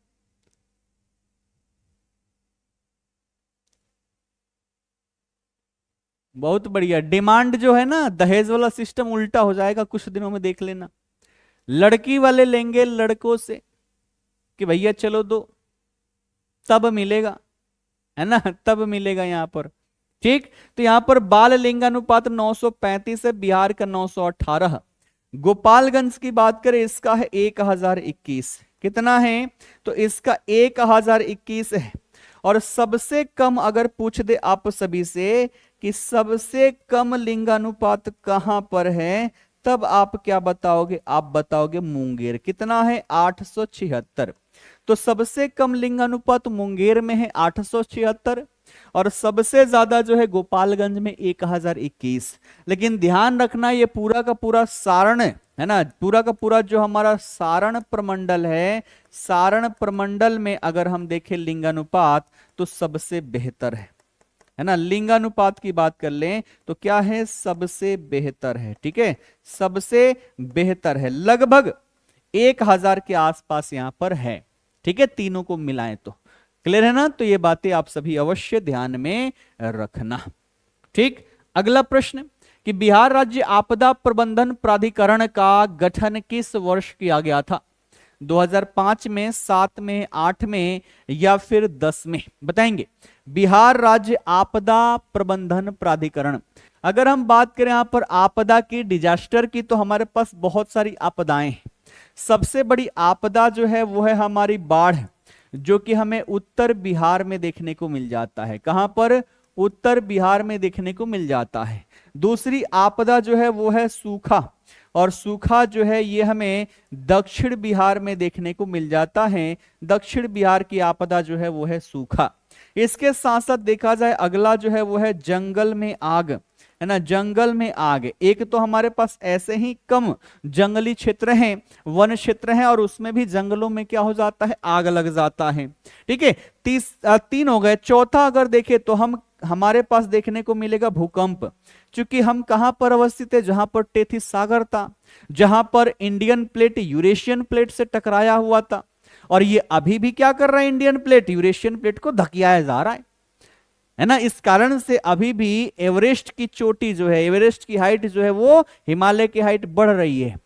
A: बहुत बढ़िया। डिमांड जो है ना, दहेज वाला सिस्टम उल्टा हो जाएगा कुछ दिनों में, देख लेना। लड़की वाले लेंगे लड़कों से कि भैया चलो दो, तब मिलेगा, है ना, तब मिलेगा यहां पर। ठीक, तो यहां पर बाल लिंगानुपात 935 है, बिहार का 918। गोपालगंज की बात करें, इसका है 1021। कितना है, तो इसका 1021 है। और सबसे कम अगर पूछ दे आप सभी से कि सबसे कम लिंगानुपात कहां पर है, तब आप क्या बताओगे, आप बताओगे मुंगेर। कितना है, 876। तो सबसे कम लिंगानुपात मुंगेर में है 876, और सबसे ज्यादा जो है गोपालगंज में 1021। लेकिन ध्यान रखना, ये पूरा का पूरा सारण है ना, पूरा का पूरा जो हमारा सारण प्रमंडल है, सारण प्रमंडल में अगर हम देखें लिंगानुपात तो सबसे बेहतर है ना। लिंगानुपात की बात कर लें तो क्या है, सबसे बेहतर है। ठीक है, सबसे बेहतर है, लगभग 1000 के आसपास यहां पर है। ठीक है, तीनों को मिलाएं तो क्लियर है ना। तो ये बातें आप सभी अवश्य ध्यान में रखना। ठीक, अगला प्रश्न कि बिहार राज्य आपदा प्रबंधन प्राधिकरण का गठन किस वर्ष किया गया था, 2005 में, 7 में, 8 में या फिर 10 में, बताएंगे। बिहार राज्य आपदा प्रबंधन प्राधिकरण, अगर हम बात करें यहां पर आपदा की, डिजास्टर की, तो हमारे पास बहुत सारी आपदाएं हैं। सबसे बड़ी आपदा जो है वो है हमारी बाढ़, जो कि हमें उत्तर बिहार में देखने को मिल जाता है। कहां पर, उत्तर बिहार में देखने को मिल जाता है। दूसरी आपदा जो है वो है सूखा, और सूखा जो है ये हमें दक्षिण बिहार में देखने को मिल जाता है। दक्षिण बिहार की आपदा जो है वो है सूखा। इसके साथ साथ देखा जाए अगला जो है वो है जंगल में आग, है ना, जंगल में आग। एक तो हमारे पास ऐसे ही कम जंगली क्षेत्र हैं, वन क्षेत्र हैं, और उसमें भी जंगलों में क्या हो जाता है, आग लग जाता है। ठीक है, 3 हो गए। चौथा अगर देखें तो हमारे पास देखने को मिलेगा भूकंप, क्योंकि हम कहां पर अवस्थित है, जहां पर टेथिस सागर था, जहां पर इंडियन प्लेट यूरेशियन प्लेट से टकराया हुआ था। और ये अभी भी क्या कर रहा है, इंडियन प्लेट यूरेशियन प्लेट को धकियाया जा रहा है ना। इस कारण से अभी भी एवरेस्ट की चोटी जो है, एवरेस्ट की हाइट जो है वो हिमालय की हाइट बढ़ रही है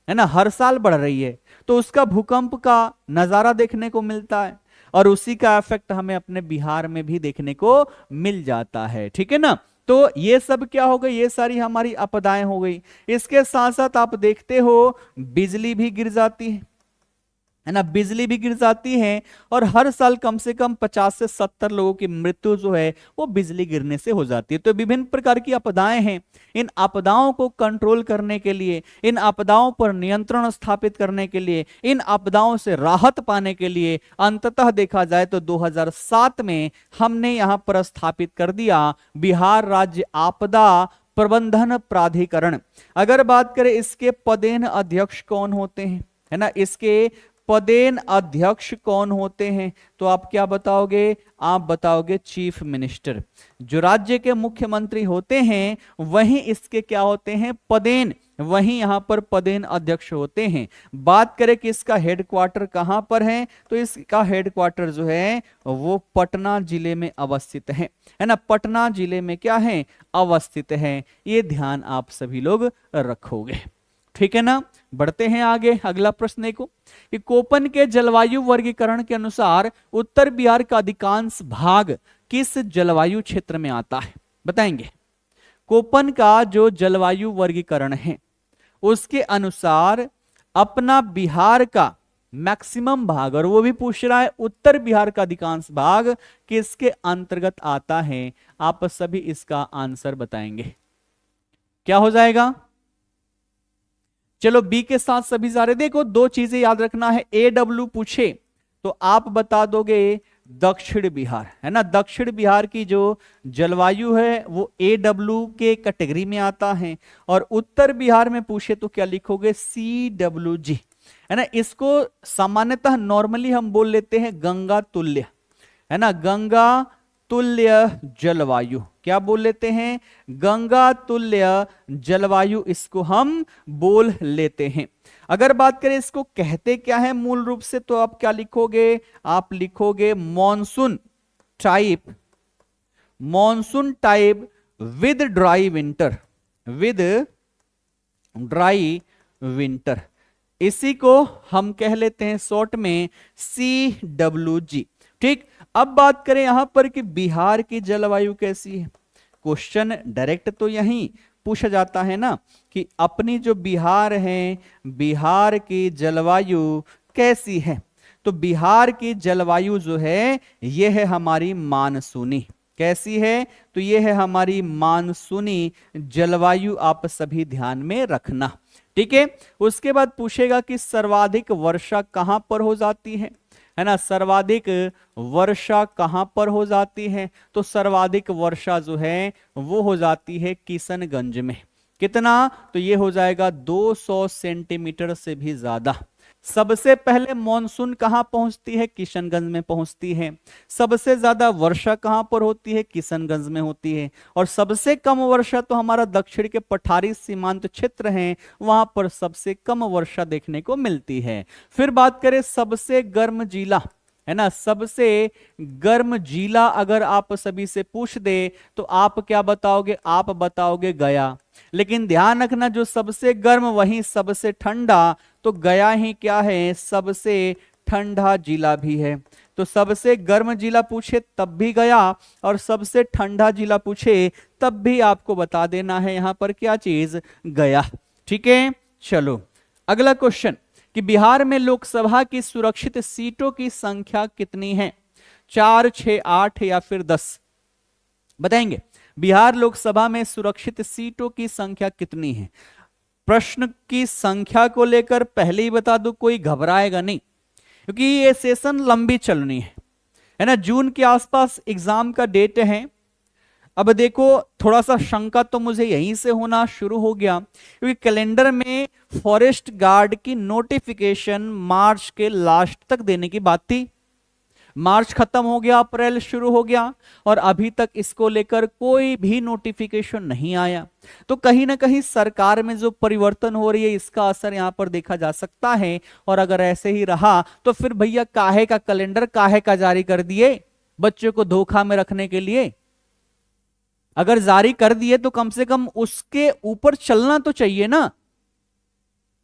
A: ना, हर साल बढ़ रही है। तो उसका भूकंप का नजारा देखने को मिलता है, और उसी का इफेक्ट हमें अपने बिहार में भी देखने को मिल जाता है। ठीक है ना, तो ये सब क्या हो गई, ये सारी हमारी आपदाएं हो गई। इसके साथ साथ आप देखते हो बिजली भी गिर जाती है, है ना, बिजली भी गिर जाती है और हर साल कम से कम 50 से 70 लोगों की मृत्यु जो है वो बिजली गिरने से हो जाती है। तो विभिन्न प्रकार की आपदाएं हैं। इन आपदाओं को कंट्रोल करने के लिए, इन आपदाओं पर नियंत्रण स्थापित करने के लिए, इन आपदाओं से राहत पाने के लिए अंततः देखा जाए तो 2007 में हमने यहां पर स्थापित कर दिया बिहार राज्य आपदा प्रबंधन प्राधिकरण। अगर बात करें इसके पदेन अध्यक्ष कौन होते हैं, है ना, इसके पदेन अध्यक्ष कौन होते हैं, तो आप क्या बताओगे, आप बताओगे चीफ मिनिस्टर। जो राज्य के मुख्यमंत्री होते हैं वहीं इसके क्या होते हैं, पदेन, वहीं यहां पर पदेन अध्यक्ष होते हैं। बात करें कि इसका हेडक्वार्टर कहां पर है, तो इसका हेडक्वार्टर जो है वो पटना जिले में अवस्थित है ना, पटना जिले में क्या है, अवस्थित है। ये ध्यान आप सभी लोग रखोगे, ठीक है ना। बढ़ते हैं आगे, अगला प्रश्न देखो कि कोपन के जलवायु वर्गीकरण के अनुसार उत्तर बिहार का अधिकांश भाग किस जलवायु क्षेत्र में आता है, बताएंगे। कोपन का जो जलवायु वर्गीकरण है उसके अनुसार अपना बिहार का मैक्सिमम भाग, और वो भी पूछ रहा है उत्तर बिहार का अधिकांश भाग किसके अंतर्गत आता है, आप सभी इसका आंसर बताएंगे। क्या हो जाएगा, चलो बी के साथ सभी सारे देखो, दो चीजें याद रखना है। AW पूछे तो आप बता दोगे दक्षिण बिहार, है ना, दक्षिण बिहार की जो जलवायु है वो AW के कैटेगरी में आता है। और उत्तर बिहार में पूछे तो क्या लिखोगे, CWG, है ना। इसको सामान्यतः नॉर्मली हम बोल लेते हैं गंगा तुल्य, है ना, गंगा तुल्य जलवायु, क्या बोल लेते हैं, गंगा तुल्य जलवायु इसको हम बोल लेते हैं। अगर बात करें इसको कहते क्या है मूल रूप से, तो आप क्या लिखोगे, आप लिखोगे monsoon type with dry winter, with dry winter, इसी को हम कह लेते हैं शॉर्ट में CWG, ठीक। अब बात करें यहां पर कि बिहार की जलवायु कैसी है, क्वेश्चन डायरेक्ट तो यही पूछा जाता है ना कि अपनी जो बिहार है, बिहार की जलवायु कैसी है। तो बिहार की जलवायु जो है ये है हमारी मानसूनी, कैसी है, तो ये है हमारी मानसूनी जलवायु, आप सभी ध्यान में रखना, ठीक है। उसके बाद पूछेगा कि सर्वाधिक वर्षा कहां पर हो जाती है ना, सर्वाधिक वर्षा कहां पर हो जाती है, तो सर्वाधिक वर्षा जो है वो हो जाती है किशनगंज में। कितना, तो ये हो जाएगा 200 सेंटीमीटर से भी ज्यादा। सबसे पहले मॉनसून कहां पहुंचती है, किशनगंज में पहुंचती है। सबसे ज्यादा वर्षा कहां पर होती है, किशनगंज में होती है। और सबसे कम वर्षा तो हमारा दक्षिण के पठारी सीमांत क्षेत्र हैं, वहां पर सबसे कम वर्षा देखने को मिलती है। फिर बात करें सबसे गर्म जिला, है ना, सबसे गर्म जिला अगर आप सभी से पूछ दे तो आप क्या बताओगे, आप बताओगे गया। लेकिन ध्यान रखना जो सबसे गर्म वहीं सबसे ठंडा, तो गया ही क्या है, सबसे ठंडा जिला भी है। तो सबसे गर्म जिला पूछे तब भी गया, और सबसे ठंडा जिला पूछे तब भी आपको बता देना है यहां पर क्या चीज, गया, ठीक है। चलो अगला क्वेश्चन कि बिहार में लोकसभा की सुरक्षित सीटों की संख्या कितनी है, 4, 6, 8 या फिर 10, बताएंगे। बिहार लोकसभा में सुरक्षित सीटों की संख्या कितनी है। प्रश्न की संख्या को लेकर पहले ही बता दो, कोई घबराएगा नहीं, क्योंकि ये सेशन लंबी चलनी है ना, जून के आसपास एग्जाम का डेट है। अब देखो थोड़ा सा शंका तो मुझे यहीं से होना शुरू हो गया, क्योंकि कैलेंडर में फॉरेस्ट गार्ड की नोटिफिकेशन मार्च के लास्ट तक देने की बात थी। मार्च खत्म हो गया, अप्रैल शुरू हो गया, और अभी तक इसको लेकर कोई भी नोटिफिकेशन नहीं आया। तो कहीं ना कहीं सरकार में जो परिवर्तन हो रही है इसका असर यहां पर देखा जा सकता है। और अगर ऐसे ही रहा तो फिर भैया काहे का कैलेंडर काहे का जारी कर दिए, बच्चों को धोखा में रखने के लिए। अगर जारी कर दिए तो कम से कम उसके ऊपर चलना तो चाहिए ना।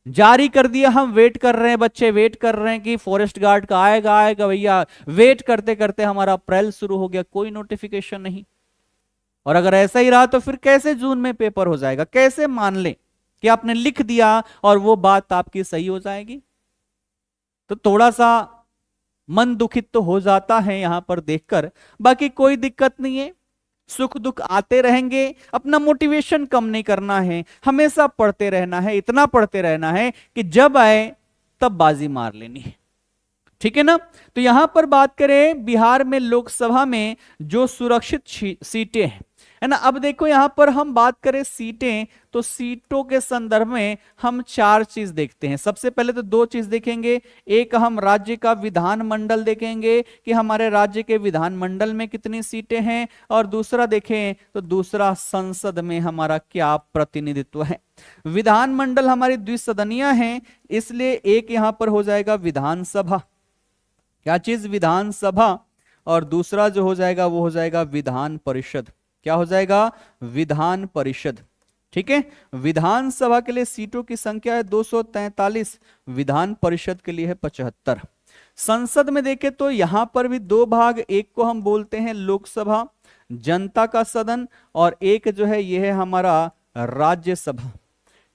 A: जारी कर दिया, हम वेट कर रहे हैं, बच्चे वेट कर रहे हैं कि फॉरेस्ट गार्ड का आएगा आएगा, भैया वेट करते करते हमारा अप्रैल शुरू हो गया, कोई नोटिफिकेशन नहीं। और अगर ऐसा ही रहा तो फिर कैसे जून में पेपर हो जाएगा, कैसे मान ले कि आपने लिख दिया और वो बात आपकी सही हो जाएगी। तो थोड़ा सा मन दुखित तो हो जाता है यहां पर देखकर, बाकी कोई दिक्कत नहीं है। सुख दुख आते रहेंगे, अपना मोटिवेशन कम नहीं करना है, हमेशा पढ़ते रहना है, इतना पढ़ते रहना है कि जब आए तब बाजी मार लेनी है। ठीक है ना। तो यहां पर बात करें बिहार में लोकसभा में जो सुरक्षित सीटें हैं, है ना। अब देखो यहां पर हम बात करें सीटें, तो सीटों के संदर्भ में हम चार चीज देखते हैं। सबसे पहले तो दो चीज देखेंगे, एक हम राज्य का विधानमंडल देखेंगे कि हमारे राज्य के विधानमंडल में कितनी सीटें हैं, और दूसरा देखें तो दूसरा संसद में हमारा क्या प्रतिनिधित्व है। विधानमंडल हमारी द्विसदनीय है, इसलिए एक यहां पर हो जाएगा विधानसभा, क्या चीज, विधानसभा, और दूसरा जो हो जाएगा वो हो जाएगा विधान परिषद। क्या हो जाएगा, विधान परिषद। ठीक है, विधानसभा के लिए सीटों की संख्या है 243, विधान परिषद के लिए है 75। संसद में देखें तो यहां पर भी दो भाग, एक को हम बोलते हैं लोकसभा, जनता का सदन, और एक जो है यह है हमारा राज्यसभा।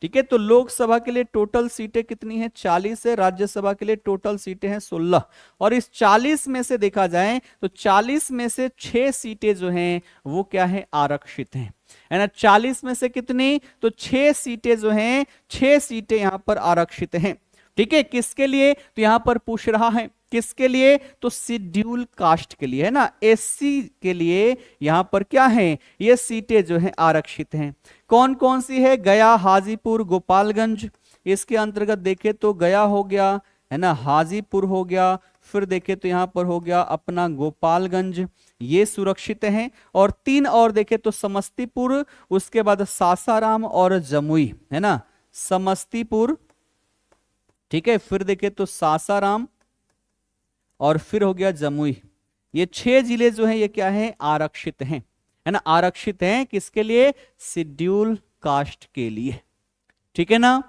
A: ठीक है, तो लोकसभा के लिए टोटल सीटें कितनी है, 40 है, राज्यसभा के लिए टोटल सीटें हैं 16। और इस 40 में से देखा जाए तो 40 में से 6 सीटें जो हैं वो क्या है, आरक्षित हैं, है ना। 40 में से कितनी, तो 6 सीटें जो हैं, 6 सीटें यहां पर आरक्षित हैं। ठीक है, किसके लिए, तो यहां पर पूछ रहा है किसके लिए, तो शेड्यूल कास्ट के लिए, है ना, एससी के लिए यहां पर क्या है, ये सीटें जो है आरक्षित हैं। कौन कौन सी है, गया, हाजीपुर, गोपालगंज। इसके अंतर्गत देखे तो गया हो गया, है ना, हाजीपुर हो गया, फिर देखे तो यहां पर हो गया अपना गोपालगंज, ये सुरक्षित हैं। और 3 और देखे तो समस्तीपुर, उसके बाद सासाराम और जमुई, है ना, समस्तीपुर, ठीक है, फिर देखे तो सासाराम और फिर हो गया जमुई। ये 6 जिले जो हैं ये क्या है, आरक्षित हैं, है ना, आरक्षित हैं किसके लिए, शेड्यूल कास्ट के लिए। ठीक है ना,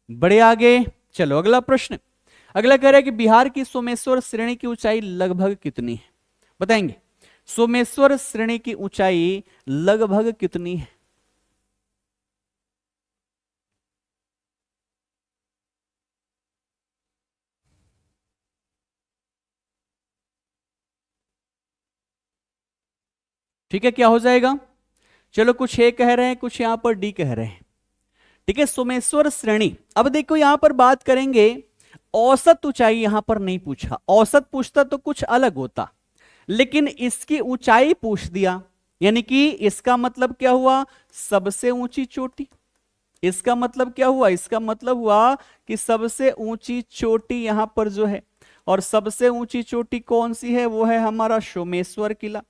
A: बड़े आगे चलो अगला प्रश्न। अगला कह रहा है कि बिहार की सोमेश्वर श्रेणी की ऊंचाई लगभग कितनी है, बताएंगे। सोमेश्वर श्रेणी की ऊंचाई लगभग कितनी है, ठीक है, क्या हो जाएगा, चलो कुछ ए कह रहे हैं, कुछ यहां पर डी कह रहे हैं। ठीक है, सोमेश्वर श्रेणी, अब देखो यहां पर बात करेंगे, औसत ऊंचाई यहां पर नहीं पूछा, औसत पूछता तो कुछ अलग होता, लेकिन इसकी ऊंचाई पूछ दिया, यानी कि इसका मतलब क्या हुआ, सबसे ऊंची चोटी। इसका मतलब क्या हुआ, इसका मतलब हुआ कि सबसे ऊंची चोटी यहां पर जो है, और सबसे ऊंची चोटी कौन सी है, वो है हमारा सोमेश्वर किला।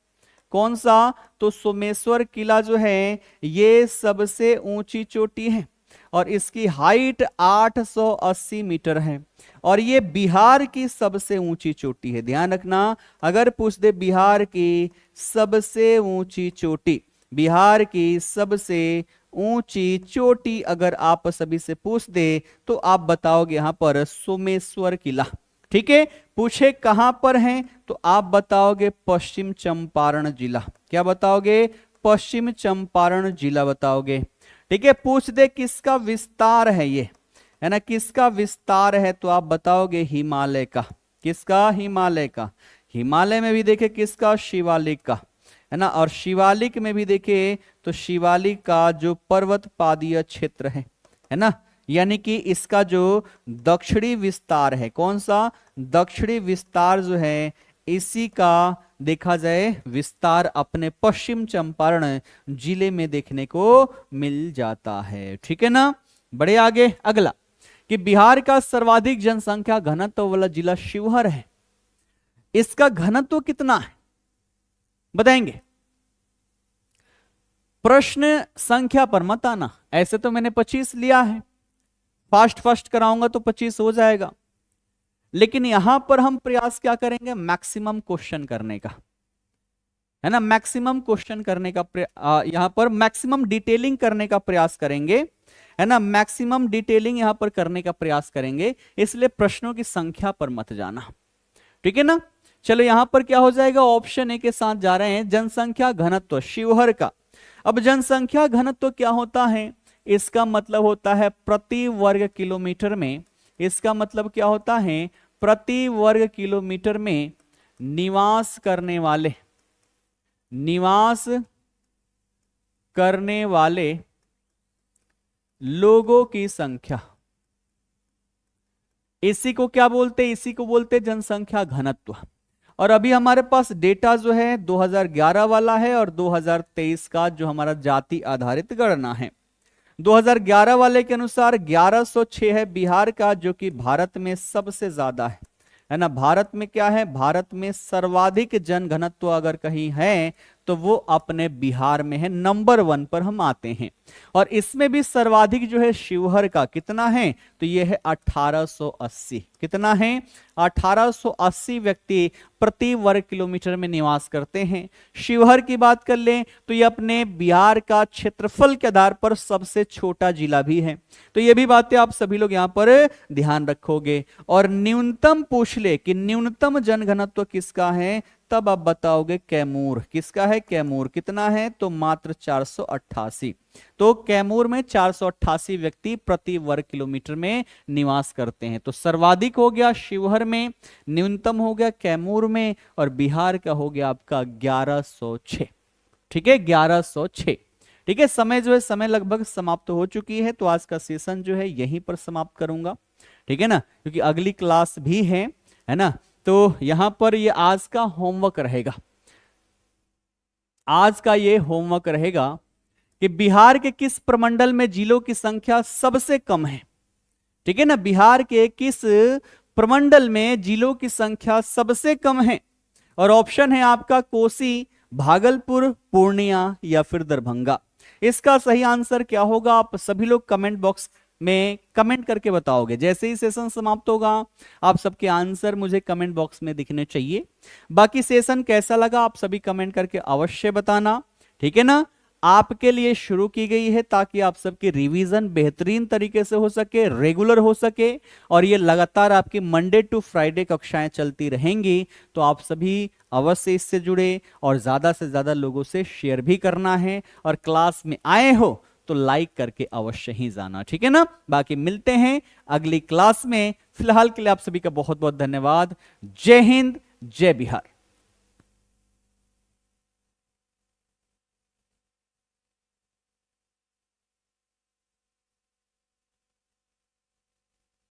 A: कौन सा, तो सोमेश्वर किला जो है ये सबसे ऊंची चोटी है, और इसकी हाइट 880 मीटर है, और ये बिहार की सबसे ऊंची चोटी है। ध्यान रखना, अगर पूछ दे बिहार की सबसे ऊंची चोटी, बिहार की सबसे ऊंची चोटी अगर आप सभी से पूछ दे तो आप बताओगे यहां पर सोमेश्वर किला। ठीक है, पूछे कहां पर है तो आप बताओगे पश्चिम चंपारण जिला। क्या बताओगे, पश्चिम चंपारण जिला बताओगे। ठीक है, पूछ दे किसका विस्तार है ये, है ना, किसका विस्तार है, तो आप बताओगे हिमालय का। किसका, हिमालय का। हिमालय में भी देखे किसका, शिवालिक का, है ना, और शिवालिक में भी देखे तो शिवालिक का जो पर्वत पादीय क्षेत्र है ना, यानी कि इसका जो दक्षिणी विस्तार है, कौन सा, दक्षिणी विस्तार जो है इसी का देखा जाए विस्तार अपने पश्चिम चंपारण जिले में देखने को मिल जाता है। ठीक है ना, बड़े आगे अगला कि बिहार का सर्वाधिक जनसंख्या घनत्व वाला जिला शिवहर है, इसका घनत्व कितना है बताएंगे। प्रश्न संख्या पर मत आना, ऐसे तो मैंने 25 लिया है, फास्ट कराऊंगा तो 25 हो जाएगा, लेकिन यहां पर हम प्रयास क्या करेंगे, मैक्सिमम क्वेश्चन करने का, है ना, मैक्सिमम क्वेश्चन करने का, यहां पर मैक्सिमम डिटेलिंग करने का प्रयास करेंगे, है ना, मैक्सिमम डिटेलिंग यहां पर करने का प्रयास करेंगे, इसलिए प्रश्नों की संख्या पर मत जाना। ठीक है ना, चलो यहां पर क्या हो जाएगा, ऑप्शन ए के साथ जा रहे हैं, जनसंख्या घनत्व शिवहर का। अब जनसंख्या घनत्व क्या होता है, इसका मतलब होता है प्रति वर्ग किलोमीटर में, इसका मतलब क्या होता है, प्रति वर्ग किलोमीटर में निवास करने वाले लोगों की संख्या, इसी को क्या बोलते हैं? इसी को बोलते हैं जनसंख्या घनत्व। और अभी हमारे पास डेटा जो है 2011 वाला है और 2023 का जो हमारा जाति आधारित गणना है। 2011 वाले के अनुसार 1106 है बिहार का, जो कि भारत में सबसे ज्यादा है ना। भारत में क्या है? भारत में सर्वाधिक जनघनत्व अगर कहीं है तो वो अपने बिहार में है, नंबर 1 पर हम आते हैं। और इसमें भी सर्वाधिक जो है शिवहर का, कितना है? तो ये है 1880। कितना है? 1880 व्यक्ति प्रति वर्ग किलोमीटर में निवास करते हैं। शिवहर की बात कर लें तो ये अपने बिहार का क्षेत्रफल के आधार पर सबसे छोटा जिला भी है। तो ये भी बातें आप सभी लोग यहां पर ध्यान रखोगे। और न्यूनतम पूछ ले कि न्यूनतम जनघनत्व किसका है, तब आप बताओगे कैमूर। किसका है? कैमूर। कितना है? तो मात्र 488। तो कैमूर में 488 व्यक्ति प्रति वर्ग किलोमीटर में निवास करते हैं। तो सर्वाधिक हो गया शिवहर में, न्यूनतम हो गया कैमूर में, और बिहार का हो गया आपका 1106। ठीक है, 1106। ठीक है, समय जो है, समय लगभग समाप्त हो चुकी है, तो आज का सेशन जो है यहीं पर समाप्त करूंगा। ठीक है ना, क्योंकि अगली क्लास भी है ना। तो यहां पर ये आज का होमवर्क रहेगा। आज का ये होमवर्क रहेगा कि बिहार के किस प्रमंडल में जिलों की संख्या सबसे कम है। ठीक है ना, बिहार के किस प्रमंडल में जिलों की संख्या सबसे कम है। और ऑप्शन है आपका कोसी, भागलपुर, पूर्णिया या फिर दरभंगा। इसका सही आंसर क्या होगा, आप सभी लोग कमेंट बॉक्स में कमेंट करके बताओगे। जैसे ही सेशन समाप्त होगा आप सबके आंसर मुझे कमेंट बॉक्स में दिखने चाहिए। बाकी सेशन कैसा लगा आप सभी कमेंट करके अवश्य बताना। ठीक है ना, आपके लिए शुरू की गई है ताकि आप सबकी रिवीजन बेहतरीन तरीके से हो सके, रेगुलर हो सके, और ये लगातार आपकी मंडे टू फ्राइडे कक्षाएं चलती रहेंगी। तो आप सभी अवश्य इससे जुड़े और ज्यादा से ज्यादा लोगों से शेयर भी करना है, और क्लास में आए हो तो लाइक करके अवश्य ही जाना। ठीक है ना, बाकी मिलते हैं अगली क्लास में। फिलहाल के लिए आप सभी का बहुत बहुत धन्यवाद। जय हिंद, जय बिहार।